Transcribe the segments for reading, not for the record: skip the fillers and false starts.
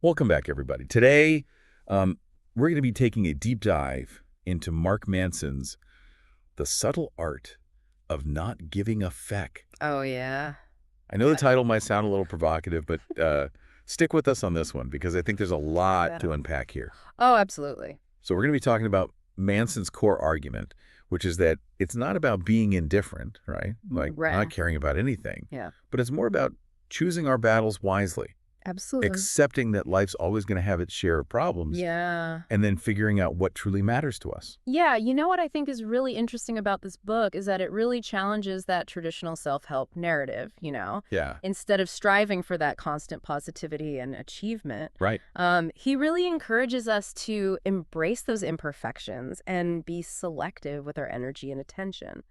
Welcome back, everybody. Today, we're going to be taking a deep dive into Mark Manson's The Subtle Art of Not Giving a Feck. Oh, yeah. I know the title might sound a little provocative, but stick with us on this one because I think there's a lot to unpack here. Oh, absolutely. So we're going to be talking about Manson's core argument, which is that it's not about being indifferent, right? Like not caring about anything. Yeah. But it's more about choosing our battles wisely. Absolutely. Accepting that life's always going to have its share of problems. Yeah. And then figuring out what truly matters to us. Yeah. You know what I think is really interesting about this book is that it really challenges that traditional self-help narrative, Yeah. Instead of striving for that constant positivity and achievement. Right. He really encourages us to embrace those imperfections and be selective with our energy and attention,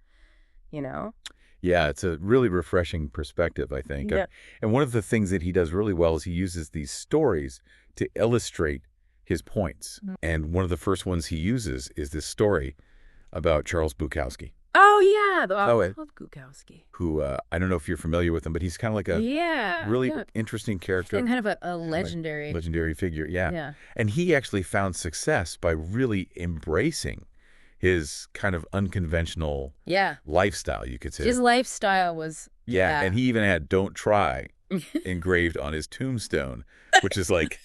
Yeah, it's a really refreshing perspective, I think. Yeah. And one of the things that he does really well is he uses these stories to illustrate his points. And one of the first ones he uses is this story about Charles Bukowski. Oh, yeah. I love Bukowski. Who, I don't know if you're familiar with him, but he's kind of like a really interesting character. And kind of a legendary. Legendary figure, yeah. Yeah. And he actually found success by really embracing his kind of unconventional lifestyle, you could say. His lifestyle was... Yeah, and he even had "Don't Try" engraved on his tombstone, which is like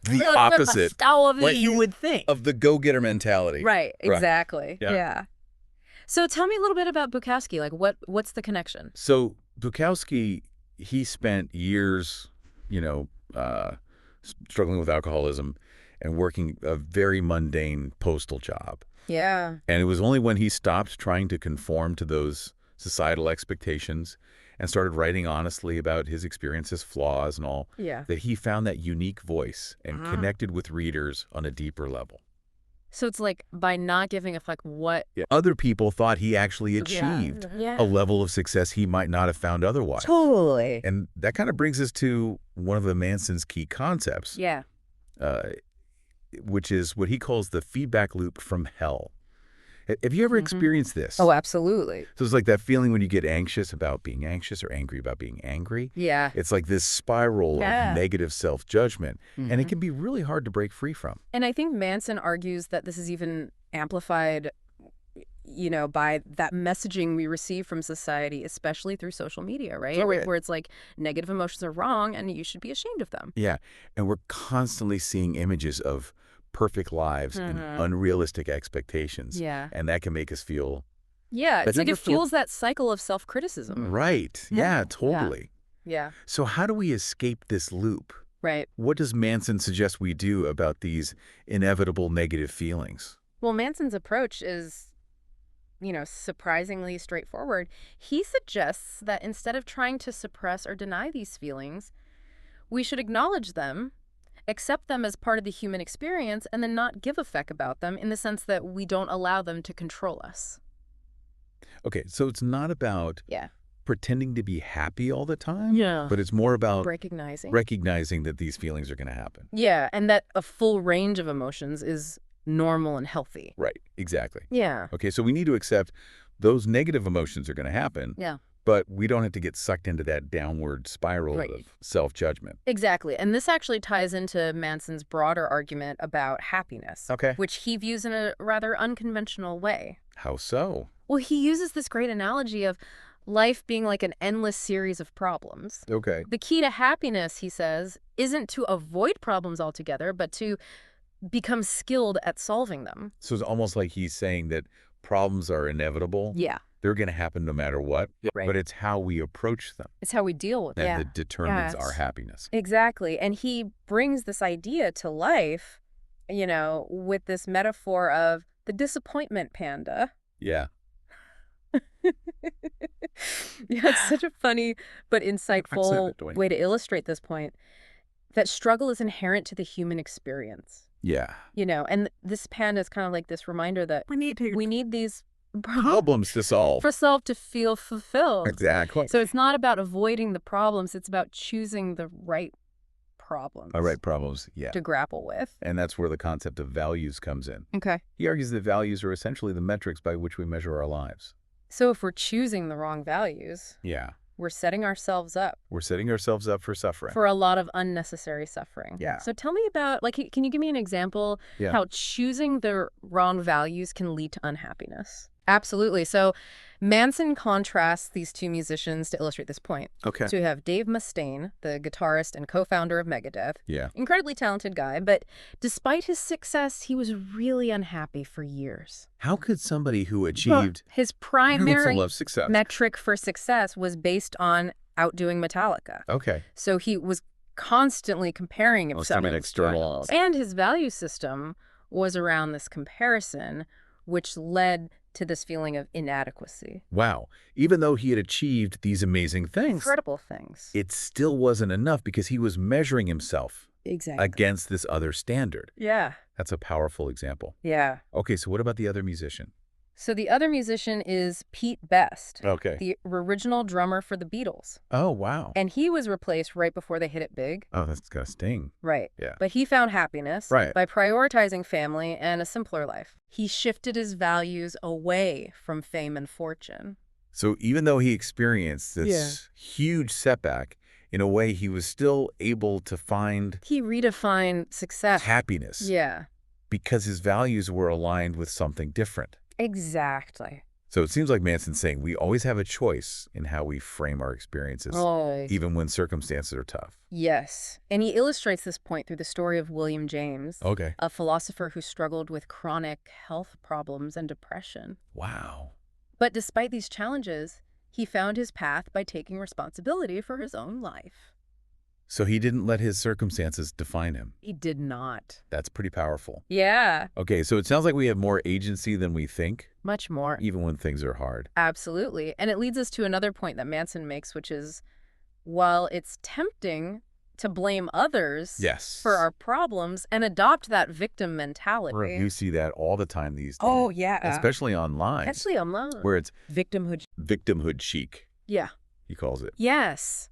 the opposite what you would think of the go-getter mentality. Right, exactly. Yeah. Yeah. So tell me a little bit about Bukowski. Like, what's the connection? So Bukowski, he spent years, struggling with alcoholism and working a very mundane postal job. Yeah. And it was only when he stopped trying to conform to those societal expectations and started writing honestly about his experiences, flaws and all, that he found that unique voice and connected with readers on a deeper level. So it's like by not giving a fuck what... Other people thought he actually achieved a level of success he might not have found otherwise. Totally. And that kind of brings us to one of the Manson's key concepts. Yeah. Which is what he calls the feedback loop from hell. Have you ever experienced this? Oh, absolutely. So it's like that feeling when you get anxious about being anxious or angry about being angry. Yeah. It's like this spiral of negative self-judgment, and it can be really hard to break free from. And I think Manson argues that this is even amplified, by that messaging we receive from society, especially through social media, right? Where it's like negative emotions are wrong and you should be ashamed of them. Yeah. And we're constantly seeing images of perfect lives and unrealistic expectations. Yeah. And that can make us feel... Yeah, it's like it fuels that cycle of self-criticism. Right. Yeah, totally. Yeah. So how do we escape this loop? Right. What does Manson suggest we do about these inevitable negative feelings? Well, Manson's approach is, surprisingly straightforward. He suggests that instead of trying to suppress or deny these feelings, we should acknowledge them, accept them as part of the human experience, and then not give a feck about them in the sense that we don't allow them to control us. Okay, so it's not about pretending to be happy all the time, but it's more about recognizing that these feelings are going to happen. Yeah, and that a full range of emotions is normal and healthy. Right, exactly. Yeah. Okay, so we need to accept those negative emotions are going to happen. Yeah. But we don't have to get sucked into that downward spiral of self-judgment. Exactly. And this actually ties into Manson's broader argument about happiness, which he views in a rather unconventional way. How so? Well, he uses this great analogy of life being like an endless series of problems. Okay. The key to happiness, he says, isn't to avoid problems altogether, but to become skilled at solving them. So it's almost like he's saying that problems are inevitable. Yeah. They're going to happen no matter what, right. But it's how we approach them. It's how we deal with them. That determines our happiness. Exactly. And he brings this idea to life, with this metaphor of the disappointment panda. Yeah. It's such a funny but insightful way to illustrate this point, that struggle is inherent to the human experience. Yeah. And this panda is kind of like this reminder that we need these problems to solve. For self to feel fulfilled. Exactly. So it's not about avoiding the problems. It's about choosing the right problems. To grapple with. And that's where the concept of values comes in. Okay. He argues that values are essentially the metrics by which we measure our lives. So if we're choosing the wrong values, we're setting ourselves up. We're setting ourselves up for suffering. For a lot of unnecessary suffering. Yeah. So tell me about, like, can you give me an example how choosing the wrong values can lead to unhappiness? Absolutely. So Manson contrasts these two musicians to illustrate this point. Okay. So you have Dave Mustaine, the guitarist and co-founder of Megadeth. Yeah. Incredibly talented guy, but despite his success, he was really unhappy for years. How could somebody who achieved his primary love success metric for success was based on outdoing Metallica? Okay. So he was constantly comparing himself. External. And his value system was around this comparison, which led to this feeling of inadequacy. Wow. Even though he had achieved these amazing things. Incredible things. It still wasn't enough because he was measuring himself against this other standard. Yeah. That's a powerful example. Yeah. Okay, so what about the other musician? So the other musician is Pete Best, Okay. the original drummer for the Beatles. Oh, wow. And he was replaced right before they hit it big. Oh, that's got to sting. Right. Yeah. But he found happiness by prioritizing family and a simpler life. He shifted his values away from fame and fortune. So even though he experienced this huge setback, in a way he was still able to find... He redefined success. Happiness. Yeah. Because his values were aligned with something different. Exactly. So it seems like Manson's saying we always have a choice in how we frame our experiences, even when circumstances are tough. Yes. And he illustrates this point through the story of William James, a philosopher who struggled with chronic health problems and depression. Wow. But despite these challenges, he found his path by taking responsibility for his own life. So he didn't let his circumstances define him. He did not. That's pretty powerful. Yeah. Okay, so it sounds like we have more agency than we think. Much more. Even when things are hard. Absolutely. And it leads us to another point that Manson makes, which is, while it's tempting to blame others for our problems and adopt that victim mentality. You see that all the time these days. Oh, yeah. Especially online. Where it's victimhood chic. Yeah. He calls it. Yes.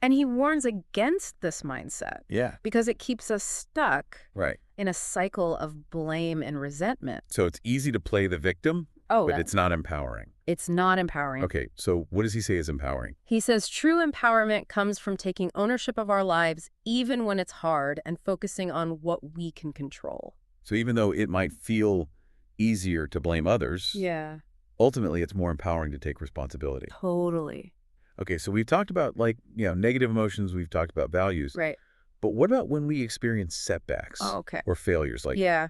And he warns against this mindset. Yeah. Because it keeps us stuck right. in a cycle of blame and resentment. So it's easy to play the victim, but it's not empowering. It's not empowering. Okay, so what does he say is empowering? He says true empowerment comes from taking ownership of our lives even when it's hard and focusing on what we can control. So even though it might feel easier to blame others, ultimately it's more empowering to take responsibility. Totally. Okay, so we've talked about, negative emotions, we've talked about values. Right. But what about when we experience setbacks or failures?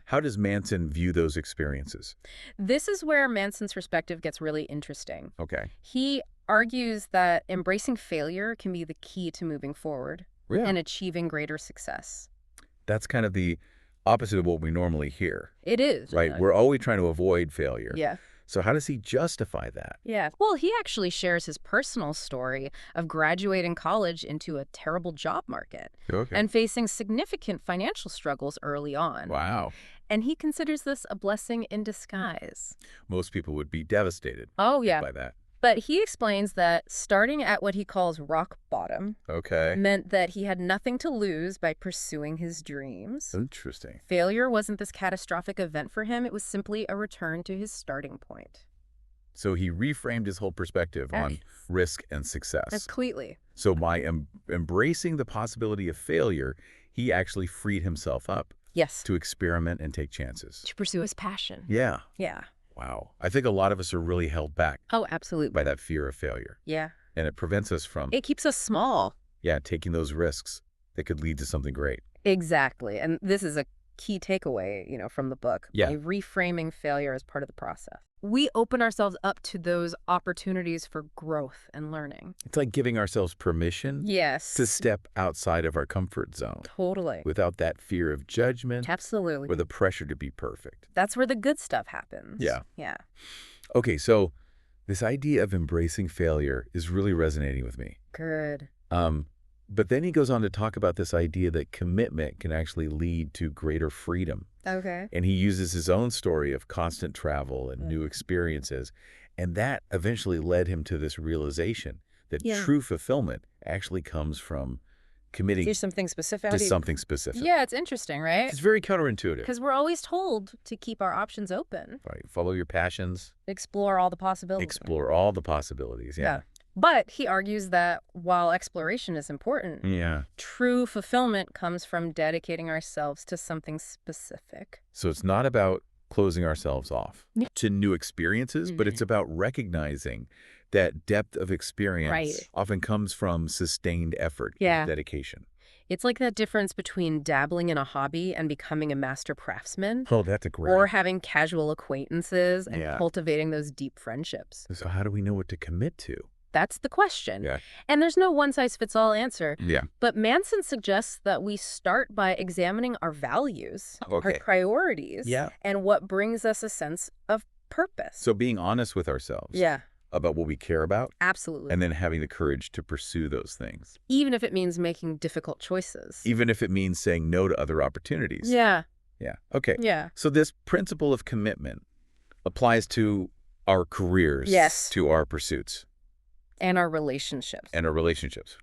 How does Manson view those experiences? This is where Manson's perspective gets really interesting. Okay. He argues that embracing failure can be the key to moving forward and achieving greater success. That's kind of the opposite of what we normally hear. It is. Right? We're always trying to avoid failure. Yeah. So how does he justify that? Yeah. Well, he actually shares his personal story of graduating college into a terrible job market and facing significant financial struggles early on. Wow. And he considers this a blessing in disguise. Most people would be devastated by that. But he explains that starting at what he calls rock bottom meant that he had nothing to lose by pursuing his dreams. Interesting. Failure wasn't this catastrophic event for him. It was simply a return to his starting point. So he reframed his whole perspective on risk and success. Completely. So by embracing the possibility of failure, he actually freed himself up to experiment and take chances. To pursue his passion. Yeah. Yeah. Wow. I think a lot of us are really held back. Oh, absolutely. By that fear of failure. Yeah. And it prevents us from... It keeps us small. Yeah, taking those risks that could lead to something great. Exactly. And this is a key takeaway, from the book. Yeah. By reframing failure as part of the process. We open ourselves up to those opportunities for growth and learning. It's like giving ourselves permission to step outside of our comfort zone. Totally. Without that fear of judgment. Absolutely. Or the pressure to be perfect. That's where the good stuff happens. Yeah. Yeah. Okay, so this idea of embracing failure is really resonating with me. Good. But then he goes on to talk about this idea that commitment can actually lead to greater freedom. Okay. And he uses his own story of constant travel and new experiences. And that eventually led him to this realization that true fulfillment actually comes from committing to something specific. Yeah, it's interesting, right? It's very counterintuitive. Because we're always told to keep our options open. Right. Follow your passions. Explore all the possibilities. Explore all the possibilities, yeah. But he argues that while exploration is important, Yeah. true fulfillment comes from dedicating ourselves to something specific. So it's not about closing ourselves off to new experiences, but it's about recognizing that depth of experience often comes from sustained effort and dedication. It's like that difference between dabbling in a hobby and becoming a master craftsman. Oh, that's a great. Or having casual acquaintances and cultivating those deep friendships. So how do we know what to commit to? That's the question. Yeah. And there's no one-size-fits-all answer. Yeah. But Manson suggests that we start by examining our values, our priorities, and what brings us a sense of purpose. So being honest with ourselves about what we care about. Absolutely. And then having the courage to pursue those things. Even if it means making difficult choices. Even if it means saying no to other opportunities. Yeah. Yeah. Okay. Yeah. So this principle of commitment applies to our careers, to our pursuits. And our relationships.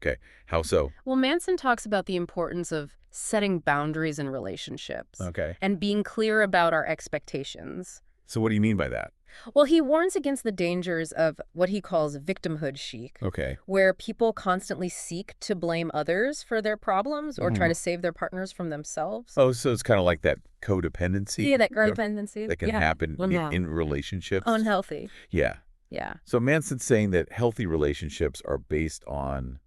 Okay. How so? Well, Manson talks about the importance of setting boundaries in relationships. Okay. And being clear about our expectations. So what do you mean by that? Well, he warns against the dangers of what he calls victimhood chic. Okay. Where people constantly seek to blame others for their problems or try to save their partners from themselves. Oh, so it's kind of like that codependency. Yeah, that codependency. That can happen in relationships. Unhealthy. Yeah. Yeah. So Manson's saying that healthy relationships are based on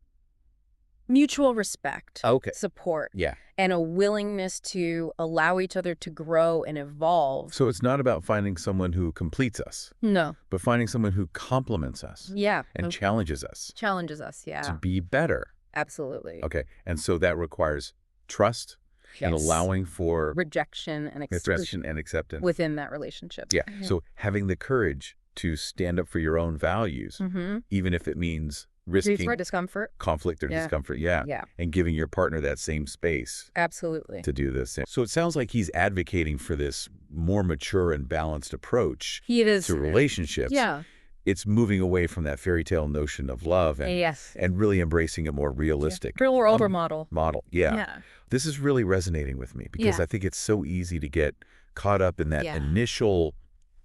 mutual respect, support, yeah, and a willingness to allow each other to grow and evolve. So it's not about finding someone who completes us. No. But finding someone who complements us. Yeah. And challenges us. To be better. Absolutely. Okay. And so that requires trust and allowing for rejection and acceptance within that relationship. Yeah. So having the courage to stand up for your own values, even if it means risking discomfort, conflict or discomfort. Yeah. And giving your partner that same space. Absolutely. To do this. So it sounds like he's advocating for this more mature and balanced approach to relationships. Yeah. It's moving away from that fairy tale notion of love and really embracing a more realistic real world model. Yeah. This is really resonating with me because I think it's so easy to get caught up in that initial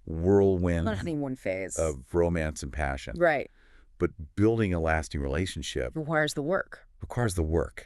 whirlwind honeymoon phase of romance and passion. Right. But building a lasting relationship requires the work.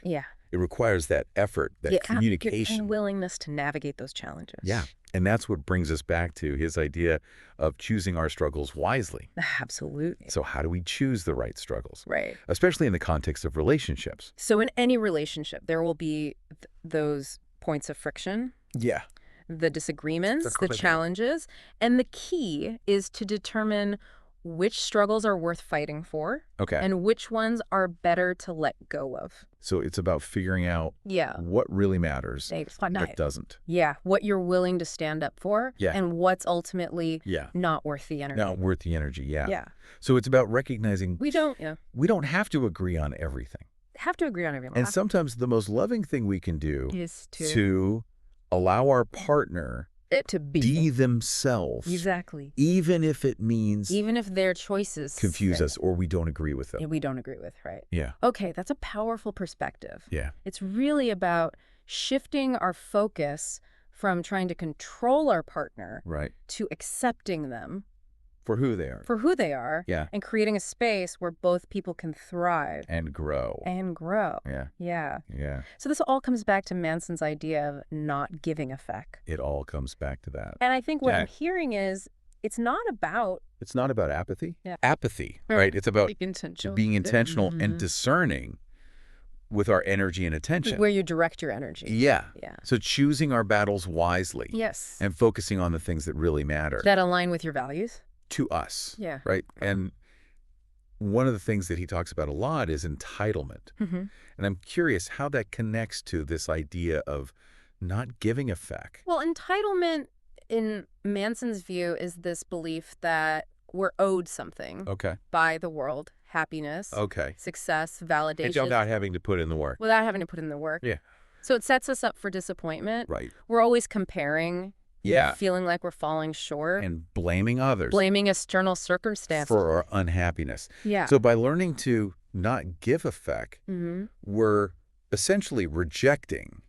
Yeah. It requires that effort, that communication. And willingness to navigate those challenges. Yeah. And that's what brings us back to his idea of choosing our struggles wisely. Absolutely. So how do we choose the right struggles? Right. Especially in the context of relationships. So in any relationship, there will be those points of friction. Yeah. The disagreements, the challenges. And the key is to determine which struggles are worth fighting for and which ones are better to let go of. So it's about figuring out what really matters, what doesn't. Yeah, what you're willing to stand up for and what's ultimately not worth the energy. Not worth the energy, yeah. So it's about recognizing we don't have to agree on everything. And sometimes the most loving thing we can do is to allow our partner to be themselves. Exactly. Even if it means their choices confuse us or we don't agree with them. Right? Yeah. Okay, that's a powerful perspective. Yeah. It's really about shifting our focus from trying to control our partner to accepting them for who they are. Yeah. And creating a space where both people can thrive. And grow. Yeah. Yeah. So this all comes back to Manson's idea of not giving effect. It all comes back to that. And I think what I'm hearing is it's not about apathy. Yeah. Apathy, right? It's about being intentional and discerning with our energy and attention. Where you direct your energy. Yeah. So choosing our battles wisely. Yes. And focusing on the things that really matter. That align with your values. To us. Yeah. Right? And one of the things that he talks about a lot is entitlement. And I'm curious how that connects to this idea of not giving effect. Well, entitlement in Manson's view is this belief that we're owed something by the world. Happiness, success, validation. Without having to put in the work. Yeah. So it sets us up for disappointment. Right. We're always comparing. Yeah. Feeling like we're falling short. And blaming others. Blaming external circumstances. For our unhappiness. Yeah. So by learning to not give effect, we're essentially rejecting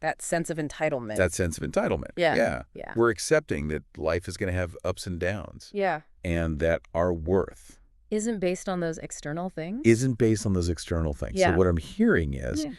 that sense of entitlement. Yeah. We're accepting that life is going to have ups and downs. Yeah. And that our worth Isn't based on those external things? isn't based on those external things. So Yeah. what I'm hearing is Yeah.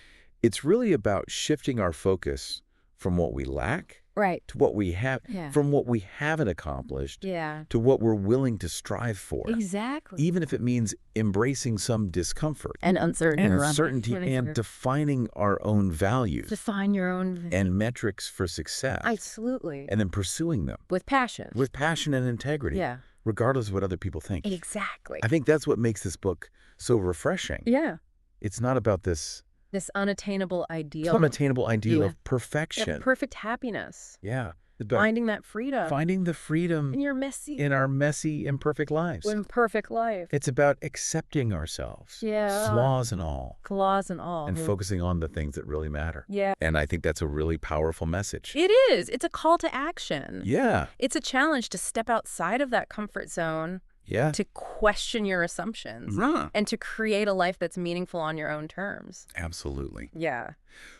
it's really about shifting our focus from what we lack Right. to what we have, Yeah. from what we haven't accomplished Yeah. to what we're willing to strive for, Exactly. even if it means embracing some discomfort And uncertainty. and uncertainty and defining our own values Define your own. and metrics for success, Absolutely. and then pursuing them With passion. with passion and integrity, Yeah. regardless of what other people think. Exactly. I think that's what makes this book so refreshing. Yeah. It's not about this This unattainable ideal. unattainable ideal Yeah. of perfection. Perfect happiness. Yeah. It's about Finding that freedom. finding the freedom In your messy, in our messy, imperfect lives. imperfect life. It's about accepting ourselves, Yeah. flaws and all, Flaws and all. and focusing on the things that really matter. Yeah. And I think that's a really powerful message. It is. It's a call to action. Yeah. It's a challenge to step outside of that comfort zone, Yeah. to question your assumptions, and to create a life that's meaningful on your own terms. Absolutely. Yeah.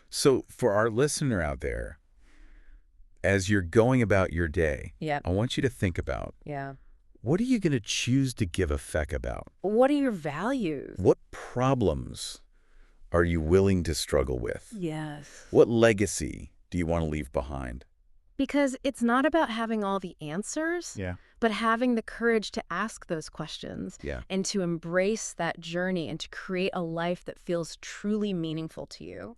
So for our listener out there, as you're going about your day, Yeah. I want you to think about, Yeah. what are you going to choose to give a feck about? What are your values? What problems are you willing to struggle with? Yes. What legacy do you want to leave behind? Because it's not about having all the answers, Yeah. but having the courage to ask those questions Yeah. and to embrace that journey and to create a life that feels truly meaningful to you.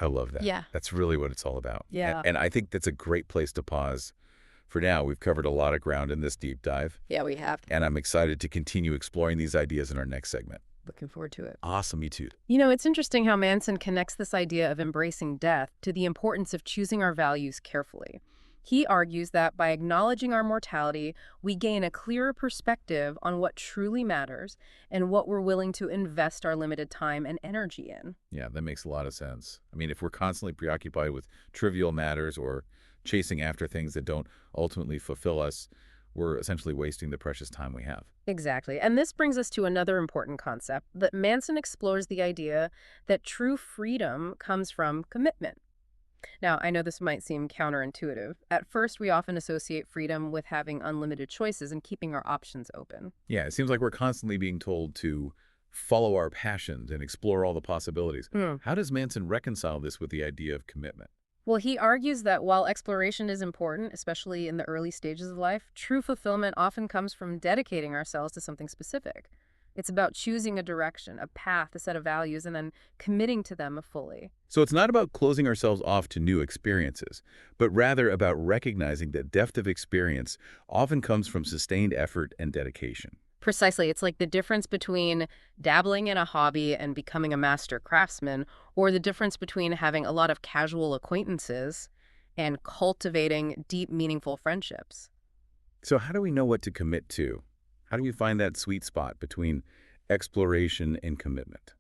I love that. Yeah. That's really what it's all about. Yeah. And I think that's a great place to pause. For now, we've covered a lot of ground in this deep dive, Yeah, we have. and I'm excited to continue exploring these ideas in our next segment. Looking forward to it. Awesome, me too. You know, it's interesting how Manson connects this idea of embracing death to the importance of choosing our values carefully. He argues that by acknowledging our mortality, we gain a clearer perspective on what truly matters and what we're willing to invest our limited time and energy in. Yeah, that makes a lot of sense. I mean, if we're constantly preoccupied with trivial matters or chasing after things that don't ultimately fulfill us, we're essentially wasting the precious time we have. Exactly. And this brings us to another important concept, that Manson explores the idea that true freedom comes from commitment. Now, I know this might seem counterintuitive. At first, we often associate freedom with having unlimited choices and keeping our options open. Yeah, it seems like we're constantly being told to follow our passions and explore all the possibilities. How does Manson reconcile this with the idea of commitment? Well, he argues that while exploration is important, especially in the early stages of life, true fulfillment often comes from dedicating ourselves to something specific. It's about choosing a direction, a path, a set of values, and then committing to them fully. So it's not about closing ourselves off to new experiences, but rather about recognizing that depth of experience often comes from sustained effort and dedication. Precisely. It's like the difference between dabbling in a hobby and becoming a master craftsman, or the difference between having a lot of casual acquaintances and cultivating deep, meaningful friendships. So how do we know what to commit to? How do we find that sweet spot between exploration and commitment?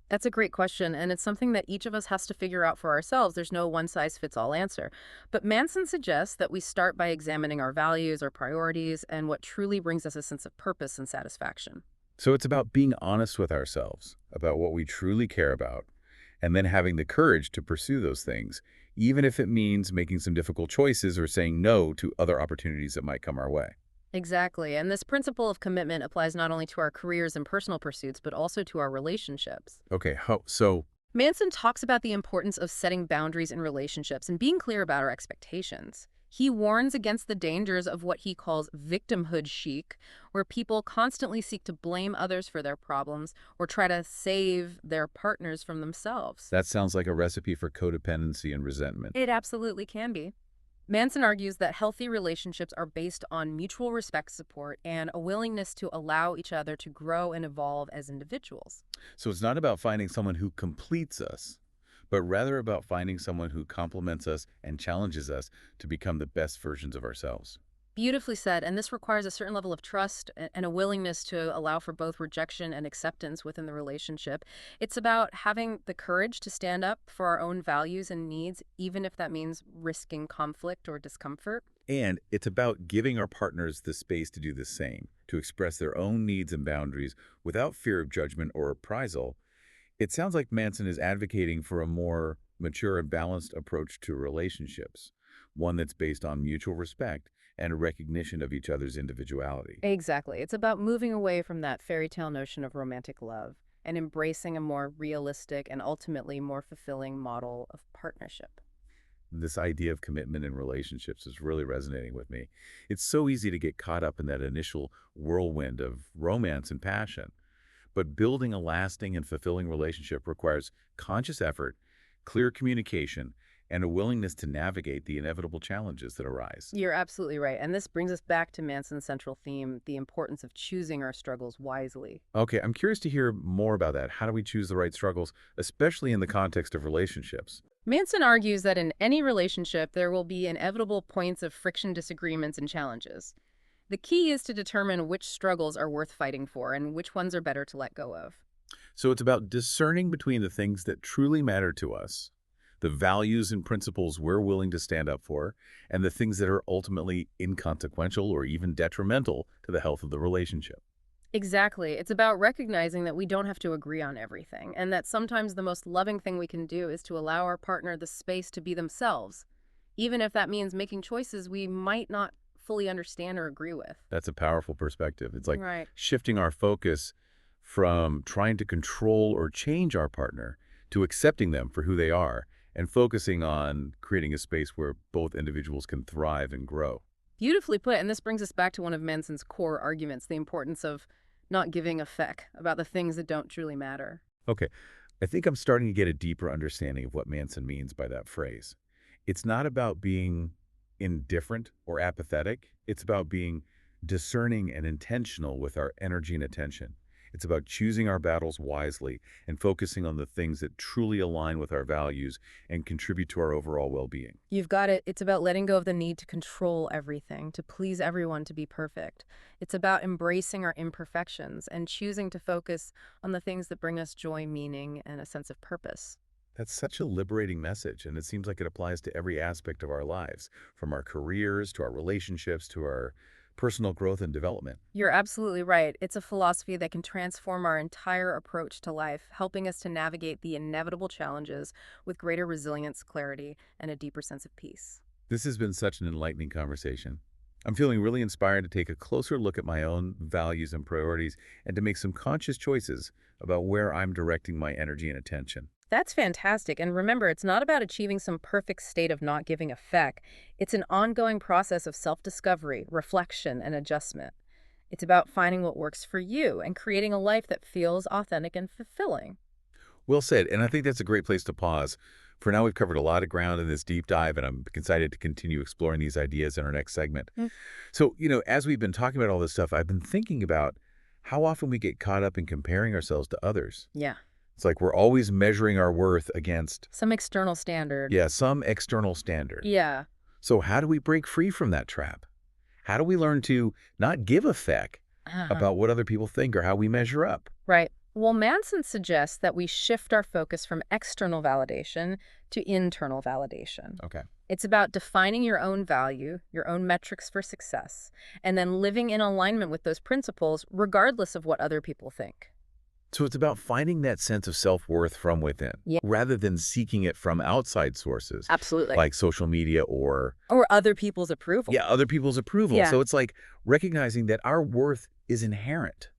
That's a great question, and it's something that each of us has to figure out for ourselves. There's no one-size-fits-all answer. But Manson suggests that we start by examining our values, our priorities, and what truly brings us a sense of purpose and satisfaction. So it's about being honest with ourselves about what we truly care about, and then having the courage to pursue those things, even if it means making some difficult choices or saying no to other opportunities that might come our way. Exactly, and this principle of commitment applies not only to our careers and personal pursuits, but also to our relationships. Okay, so Manson talks about the importance of setting boundaries in relationships and being clear about our expectations. He warns against the dangers of what he calls victimhood chic, where people constantly seek to blame others for their problems or try to save their partners from themselves. that sounds like a recipe for codependency and resentment. It absolutely can be. Manson argues that healthy relationships are based on mutual respect, support, and a willingness to allow each other to grow and evolve as individuals. So it's not about finding someone who completes us, but rather about finding someone who complements us and challenges us to become the best versions of ourselves. Beautifully said, and this requires a certain level of trust and a willingness to allow for both rejection and acceptance within the relationship. It's about having the courage to stand up for our own values and needs, even if that means risking conflict or discomfort. And it's about giving our partners the space to do the same, to express their own needs and boundaries without fear of judgment or reprisal. It sounds like Manson is advocating for a more mature and balanced approach to relationships, one that's based on mutual respect and a recognition of each other's individuality. Exactly. It's about moving away from that fairy tale notion of romantic love and embracing a more realistic and ultimately more fulfilling model of partnership. This idea of commitment in relationships is really resonating with me. It's so easy to get caught up in that initial whirlwind of romance and passion. But building a lasting and fulfilling relationship requires conscious effort, clear communication, and a willingness to navigate the inevitable challenges that arise. You're absolutely right. And this brings us back to Manson's central theme, the importance of choosing our struggles wisely. Okay, I'm curious to hear more about that. How do we choose the right struggles, especially in the context of relationships? Manson argues that in any relationship, there will be inevitable points of friction, disagreements, and challenges. The key is to determine which struggles are worth fighting for and which ones are better to let go of. So it's about discerning between the things that truly matter to us, the values and principles we're willing to stand up for, and the things that are ultimately inconsequential or even detrimental to the health of the relationship. Exactly. It's about recognizing that we don't have to agree on everything, and that sometimes the most loving thing we can do is to allow our partner the space to be themselves, even if that means making choices we might not fully understand or agree with. That's a powerful perspective. It's like Right. shifting our focus from trying to control or change our partner to accepting them for who they are and focusing on creating a space where both individuals can thrive and grow. Beautifully put, and this brings us back to one of Manson's core arguments, the importance of not giving a feck about the things that don't truly matter. Okay, I think I'm starting to get a deeper understanding of what Manson means by that phrase. It's not about being indifferent or apathetic. It's about being discerning and intentional with our energy and attention. It's about choosing our battles wisely and focusing on the things that truly align with our values and contribute to our overall well-being. You've got it. It's about letting go of the need to control everything, to please everyone, to be perfect. It's about embracing our imperfections and choosing to focus on the things that bring us joy, meaning, and a sense of purpose. That's such a liberating message, and it seems like it applies to every aspect of our lives, from our careers to our relationships to our personal growth and development. You're absolutely right. It's a philosophy that can transform our entire approach to life, helping us to navigate the inevitable challenges with greater resilience, clarity, and a deeper sense of peace. This has been such an enlightening conversation. I'm feeling really inspired to take a closer look at my own values and priorities and to make some conscious choices about where I'm directing my energy and attention. That's fantastic. And remember, it's not about achieving some perfect state of not giving a feck. It's an ongoing process of self-discovery, reflection, and adjustment. It's about finding what works for you and creating a life that feels authentic and fulfilling. Well said, and I think that's a great place to pause. For now, we've covered a lot of ground in this deep dive, and I'm excited to continue exploring these ideas in our next segment. Mm. So, as we've been talking about all this stuff, I've been thinking about how often we get caught up in comparing ourselves to others. Yeah. It's like we're always measuring our worth against, Some external standard. yeah, some external standard. Yeah. So how do we break free from that trap? How do we learn to not give a feck Uh-huh. about what other people think or how we measure up? Right. Well, Manson suggests that we shift our focus from external validation to internal validation. Okay. It's about defining your own value, your own metrics for success, and then living in alignment with those principles regardless of what other people think. So it's about finding that sense of self-worth from within, Yeah. rather than seeking it from outside sources, Absolutely. like social media or, Or other people's approval. yeah, other people's approval. Yeah. So it's like recognizing that our worth is inherent.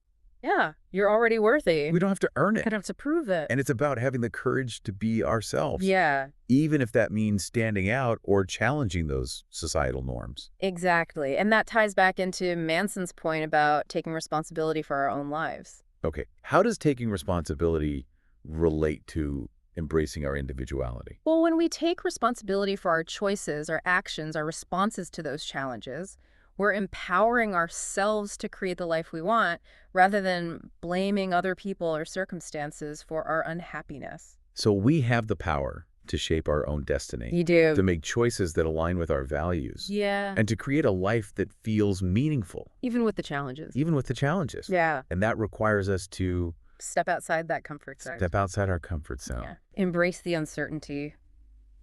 Yeah, you're already worthy. We don't have to earn it. Kind of have to prove it. And it's about having the courage to be ourselves, Yeah, even if that means standing out or challenging those societal norms. exactly. And that ties back into Manson's point about taking responsibility for our own lives. Okay, how does taking responsibility relate to embracing our individuality? Well, when we take responsibility for our choices, our actions, our responses to those challenges, we're empowering ourselves to create the life we want rather than blaming other people or circumstances for our unhappiness. So we have the power to shape our own destiny, You do. to make choices that align with our values, Yeah. and to create a life that feels meaningful, Even with the challenges. even with the challenges. Yeah. And that requires us to Step outside that comfort zone. step outside our comfort zone, Yeah. Embrace the uncertainty.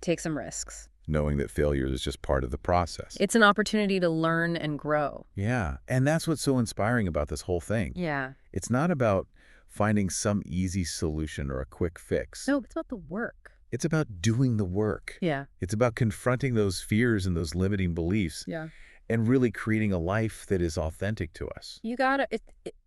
Take some risks. knowing that failure is just part of the process. It's an opportunity to learn and grow. Yeah, and that's what's so inspiring about this whole thing. Yeah. It's not about finding some easy solution or a quick fix. No, it's about the work. It's about doing the work. Yeah. It's about confronting those fears and those limiting beliefs Yeah. and really creating a life that is authentic to us. You gotta,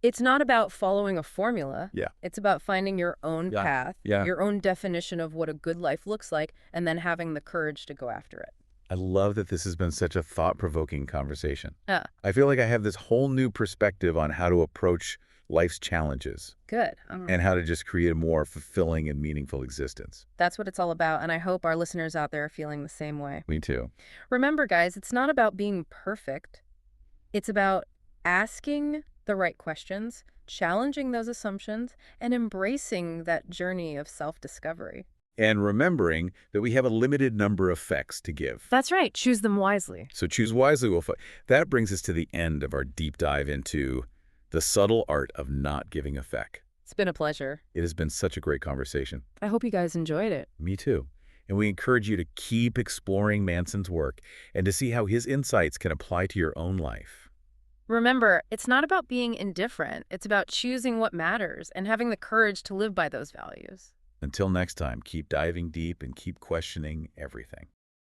it's not about following a formula. Yeah. It's about finding your own Yeah. path, Yeah. your own definition of what a good life looks like, and then having the courage to go after it. I love that this has been such a thought-provoking conversation. Yeah. I feel like I have this whole new perspective on how to approach life's challenges Good. and how to just create a more fulfilling and meaningful existence. That's what it's all about, and I hope our listeners out there are feeling the same way. Me too. Remember, guys, it's not about being perfect. It's about asking the right questions, challenging those assumptions, and embracing that journey of self-discovery. And remembering that we have a limited number of effects to give. That's right. Choose them wisely. So choose wisely, Wolf. That brings us to the end of our deep dive into the subtle art of not giving a feck. It's been a pleasure. It has been such a great conversation. I hope you guys enjoyed it. Me too. And we encourage you to keep exploring Manson's work and to see how his insights can apply to your own life. Remember, it's not about being indifferent. It's about choosing what matters and having the courage to live by those values. Until next time, keep diving deep and keep questioning everything.